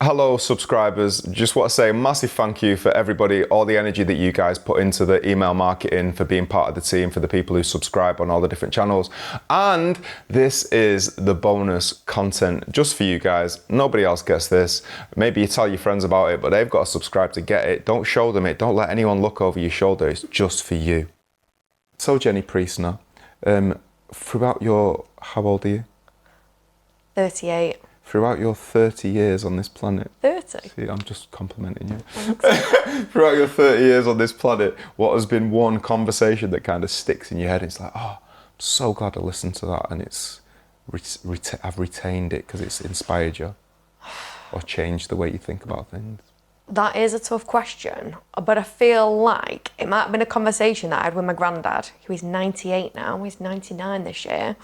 Hello subscribers, just want to say a massive thank you for everybody, all the energy that you guys put into the email marketing, for being part of the team, for the people who subscribe on all the different channels. And this is the bonus content just for you guys. Nobody else gets this. Maybe you tell your friends about it, but they've got to subscribe to get it. Don't show them it. Don't let anyone look over your shoulder. It's just for you. So Jenny Priestner, throughout your, how old are you? 38. Throughout your 30 years on this planet. 30? See, I'm just complimenting you. Throughout your 30 years on this planet, what has been one conversation that kind of sticks in your head? It's like, oh, I'm so glad I listened to that, and it's I've retained it because it's inspired you or changed the way you think about things. That is a tough question, but I feel like it might have been a conversation that I had with my granddad, who is 98 now, he's 99 this year.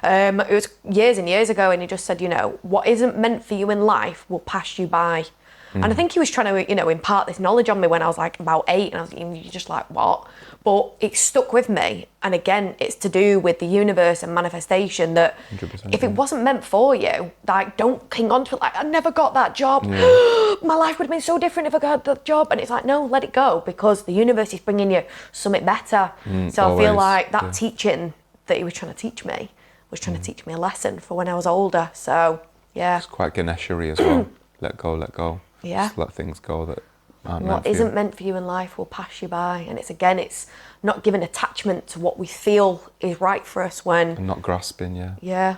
It was years and years ago, and he just said, you know, what isn't meant for you in life will pass you by. And I think he was trying to, you know, impart this knowledge on me when I was like about 8, and I was you're just like, what? But it stuck with me. And again, it's to do with the universe and manifestation that 100%, if it wasn't meant for you, like, don't cling on to it like, I never got that job. Yeah. My life would have been so different if I got that job. And it's like, no, let it go, because the universe is bringing you something better. So always, I feel like that teaching that he was trying to teach me was trying to teach me a lesson for when I was older. So, yeah. It's quite Ganesh-y as well. Let go, let go. Yeah. Just let things go that aren't What meant for isn't you. meant for you in life will pass you by. And it's not giving attachment to what we feel is right for us when... And not grasping, yeah. Yeah.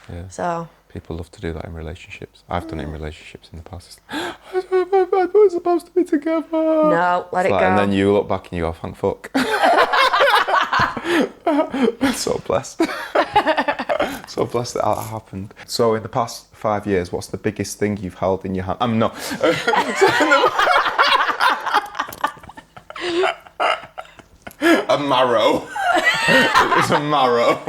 Yeah. So... People love to do that in relationships. I've done it in relationships in the past. We're supposed to be together. No, let it go. And then you look back and you go, thank fuck. So blessed. So blessed that that happened. So in the past 5 years, what's the biggest thing you've held in your hand? No. A marrow. It's a marrow.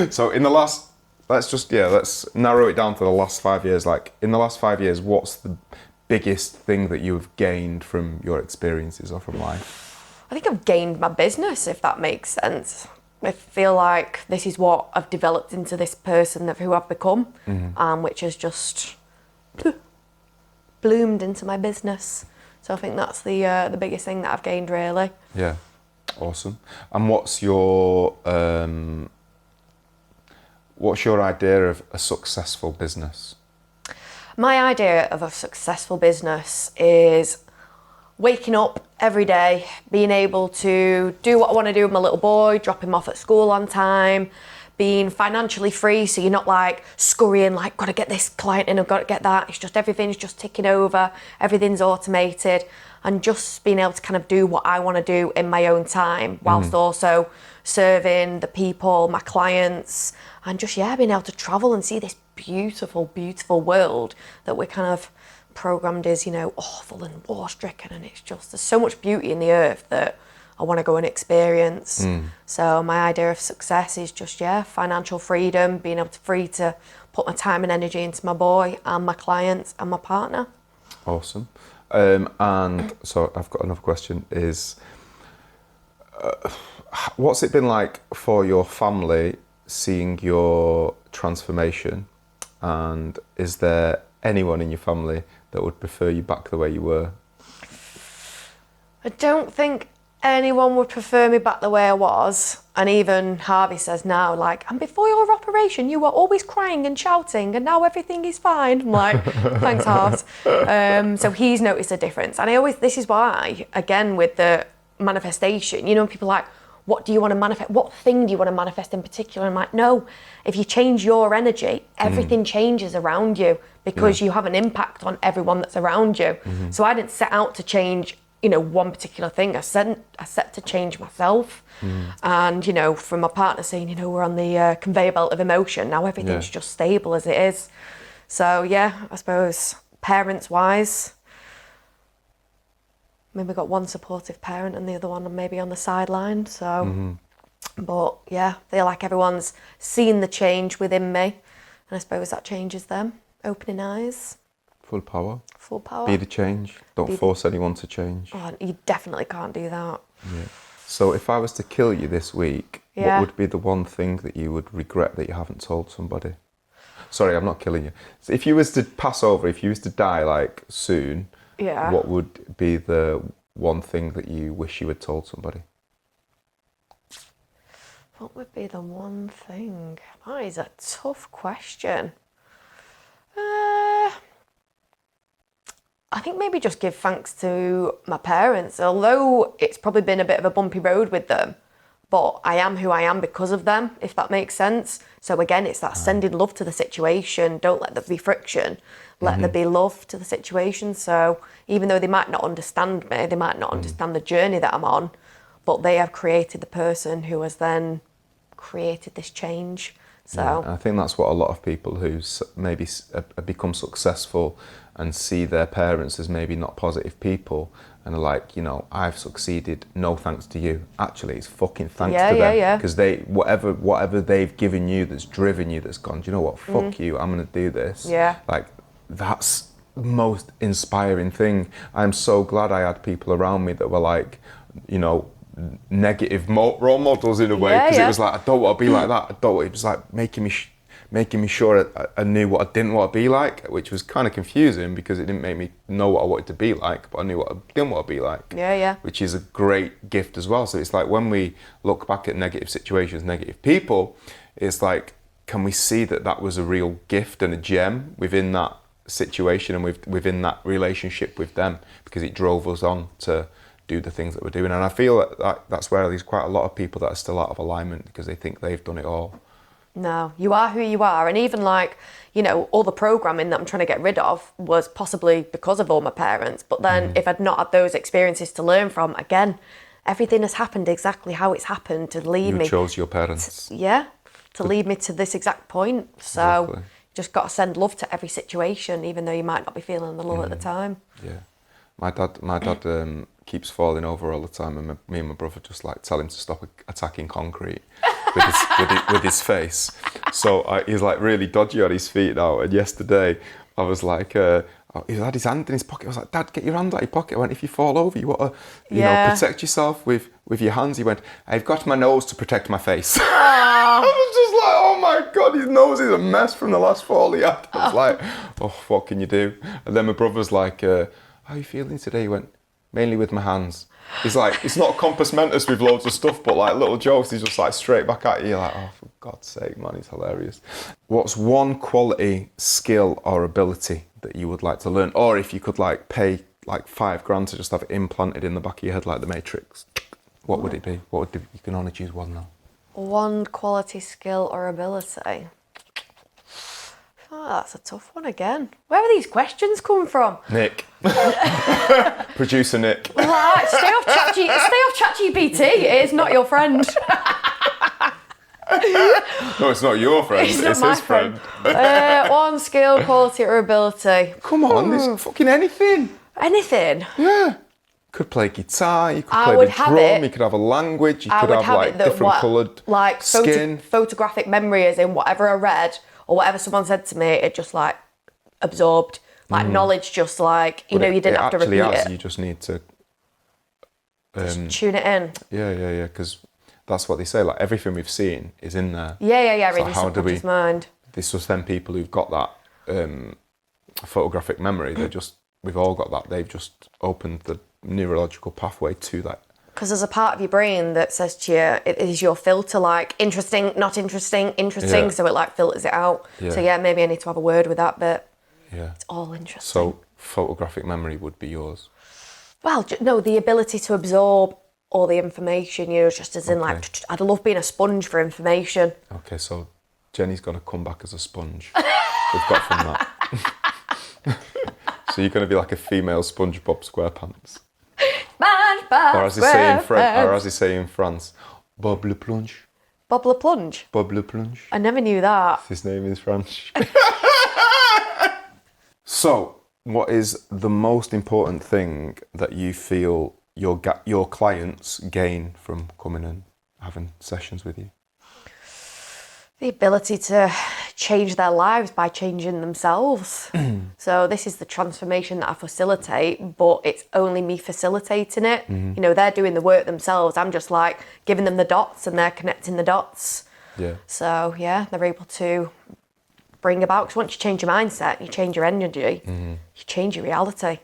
So in the last, let's narrow it down to the last 5 years. Like, in the last 5 years, what's the biggest thing that you have gained from your experiences or from life? I think I've gained my business, if that makes sense. I feel like this is what I've developed into this person of who I've become, which has just bloomed into my business. So I think that's the biggest thing that I've gained, really. Yeah, awesome. And what's your idea of a successful business? My idea of a successful business is waking up every day, being able to do what I want to do with my little boy, drop him off at school on time, being financially free, so you're not like scurrying, like, got to get this client in, I've got to get that. It's just everything's just ticking over, everything's automated, and just being able to kind of do what I want to do in my own time, whilst also serving the people, my clients, and just, being able to travel and see this beautiful, beautiful world that we're kind of programmed is, you know, awful and war-stricken, and it's just, there's so much beauty in the earth that I want to go and experience. So my idea of success is just, financial freedom, being able to put my time and energy into my boy and my clients and my partner. Awesome. And so I've got another question is, what's it been like for your family seeing your transformation, and is there anyone in your family that would prefer you back the way you were? I don't think anyone would prefer me back the way I was. And even Harvey says now, like, and before your operation, you were always crying and shouting, and now everything is fine. I'm like, thanks, Harv. So he's noticed a difference. And this is why, again, with the manifestation, you know, people are like, what do you want to manifest? What thing do you want to manifest in particular? I'm like, no, if you change your energy, everything changes around you, because you have an impact on everyone that's around you. So I didn't set out to change, you know, one particular thing. I set to change myself. And, you know, from my partner saying, you know, we're on the conveyor belt of emotion. Now everything's just stable as it is. So, I suppose parents-wise, maybe got one supportive parent and the other one maybe on the sideline. So, but feel like everyone's seen the change within me, and I suppose that changes them. Opening eyes. Full power. Full power. Be the change. Don't force anyone to change. Oh, you definitely can't do that. Yeah. So if I was to kill you this week, what would be the one thing that you would regret that you haven't told somebody? sorry, I'm not killing you. So if you was to pass over, if you was to die like soon, Yeah. what would be the one thing that you wish you had told somebody? What would be the one thing? That is a tough question. I think maybe just give thanks to my parents, although it's probably been a bit of a bumpy road with them, but I am who I am because of them, if that makes sense. So again, it's that sending love to the situation. Don't let there be friction. Let there be love to the situation. So even though they might not understand me, they might not understand the journey that I'm on, but they have created the person who has then created this change. So Yeah, and I think that's what a lot of people who maybe become successful and see their parents as maybe not positive people and are like, you know, I've succeeded, no thanks to you. Actually, it's fucking thanks to them, because they whatever they've given you that's driven you, that's gone, do you know what, fuck you, I'm gonna do this. Yeah. Like, that's the most inspiring thing. I'm so glad I had people around me that were like, you know, negative role models in a way, because it was like, I don't want to be like that. It was like making me sure I knew what I didn't want to be like, which was kind of confusing because it didn't make me know what I wanted to be like, but I knew what I didn't want to be like. Which is a great gift as well. So it's like when we look back at negative situations, negative people, it's like, can we see that that was a real gift and a gem within that situation and within that relationship with them, because it drove us on to do the things that we're doing. And I feel that that's where there's quite a lot of people that are still out of alignment because they think they've done it all. No, you are who you are. And even like, you know, all the programming that I'm trying to get rid of was possibly because of all my parents. But then if I'd not had those experiences to learn from, again, everything has happened exactly how it's happened to lead me. You chose your parents. To lead me to this exact point. So just got to send love to every situation, even though you might not be feeling the love at the time. Yeah. My dad keeps falling over all the time, and me and my brother just like tell him to stop attacking concrete with his face. So he's like really dodgy on his feet now. And yesterday I was like, he had his hand in his pocket. I was like, Dad, get your hand out of your pocket. I went, if you fall over, you want to, you know, protect yourself with your hands. He went, I've got my nose to protect my face. I was just like, oh my God, his nose is a mess from the last fall he had. I was like, oh, what can you do? And then my brother's like, how are you feeling today? He went, mainly with my hands. He's like, it's not compass mentis with loads of stuff, but like little jokes, he's just like straight back at you. You're like, oh, for God's sake, man, he's hilarious. What's one quality, skill or ability that you would like to learn? Or if you could like pay like $5,000 to just have it implanted in the back of your head like the Matrix, what would it be? You can only choose one now. One quality, skill or ability? Oh, that's a tough one again. Where are these questions coming from? Nick. Producer Nick. Right, stay off ChatGPT. It is not your friend. No, it's not your friend. It's my his friend. One skill, quality or ability. Come on, there's fucking anything. Anything? Yeah. Could play guitar, you could play the drum, you could have a language, you could have like different coloured skin. Photographic memory as in whatever I read or whatever someone said to me, it just like absorbed. Like knowledge just like, you didn't have to repeat it. You just need to... just tune it in. Yeah, because that's what they say, like everything we've seen is in there. Yeah, so reading subconscious mind. This was them people who've got that photographic memory, we've all got that, they've just opened the neurological pathway to that. Because there's a part of your brain that says to you, it is your filter, like interesting, not interesting, interesting, so it like filters it out. Yeah. So yeah, maybe I need to have a word with that, but yeah, it's all interesting. So photographic memory would be yours? Well, no, the ability to absorb all the information, just as in like, I'd love being a sponge for information. Okay, so Jenny's going to come back as a sponge. We've got from that. So you're going to be like a female SpongeBob SquarePants. SpongeBob or as they say in France, Bob le Plonge. Bob le Plonge? Bob le Plonge. I never knew that. His name is French. So, what is the most important thing that you feel your clients gain from coming and having sessions with you? The ability to change their lives by changing themselves. So this is the transformation that I facilitate, but it's only me facilitating it. They're doing the work themselves. I'm just like giving them the dots and they're connecting the dots. Yeah. So yeah, they're able to bring about. Because once you change your mindset, you change your energy, you change your reality.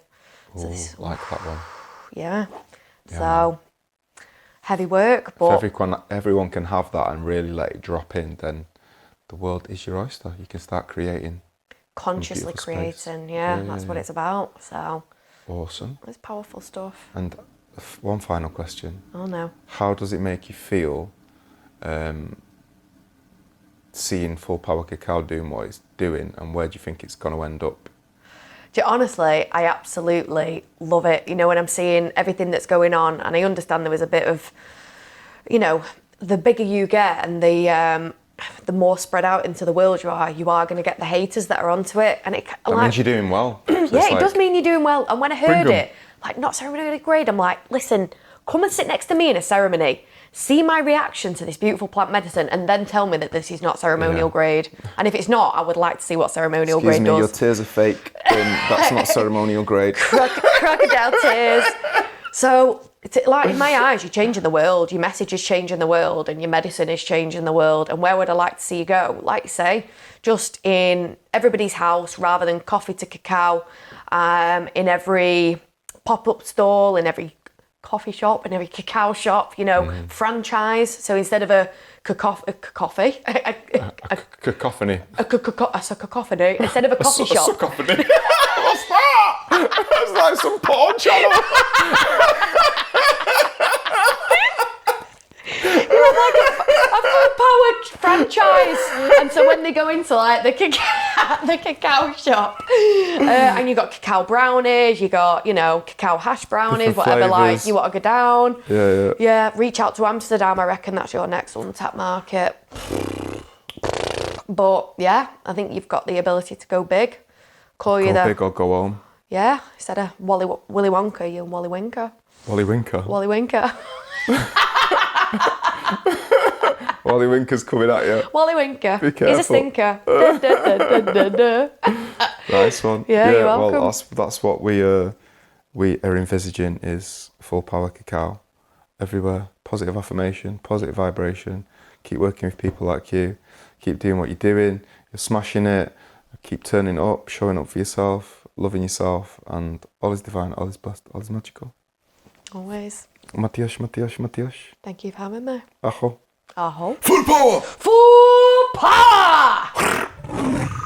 So Ooh, like that one. Yeah. So heavy work, but If everyone can have that and really let it drop in, then the world is your oyster. You can start creating. consciously creating. That's what it's about. So Awesome. it's powerful stuff. And one final question. Oh no. How does it make you feel seeing Full Power Cacao doing what it's doing, and where do you think it's going to end up? Honestly, I absolutely love it. You know, when I'm seeing everything that's going on, and I understand there was a bit of, you know, the bigger you get and the more spread out into the world you are going to get the haters that are onto it. And it That means you're doing well. So it does mean you're doing well. And when I heard Bring 'em. it, like, not ceremonially grade, I'm like, listen, come and sit next to me in a ceremony. See my reaction to this beautiful plant medicine, and then tell me that this is not ceremonial grade. And if it's not, I would like to see what ceremonial Excuse grade me, does. your tears are fake. That's not ceremonial grade. Crocodile tears. So, like, in my eyes, you're changing the world. Your message is changing the world, and your medicine is changing the world. And where would I like to see you go? Like you say, just in everybody's house, rather than coffee to cacao, in every pop-up stall, in every coffee shop, in every cacao shop, you know, franchise. So instead of a cacophony, instead of a coffee shop. Cacophony. What's that? That's like some porn channel. A power franchise, and so when they go into like the cacao shop, and you got cacao brownies, you got, you know, cacao hash brownies, Different whatever flavours. like you want to go down. Yeah. Reach out to Amsterdam. I reckon that's your next untapped market. But yeah, I think you've got the ability to go big. Go big or go home. Yeah, instead of Willy Wonka, you're Wally Winker. Wally Winker. Wally Winker. Wally Winker's coming at you. Wally Winker. Be careful. He's a stinker. Da, da, da, da, da, da. Nice one. Yeah, you're welcome. Well, that's what we are envisaging is Full Power Cacao everywhere. Positive affirmation, positive vibration. Keep working with people like you. Keep doing what you're doing. You're smashing it. Keep turning up, showing up for yourself, loving yourself, and all is divine, all is blessed, all is magical. Always. Matiox. Thank you for having me. Aho. Aho. Full power! Full power!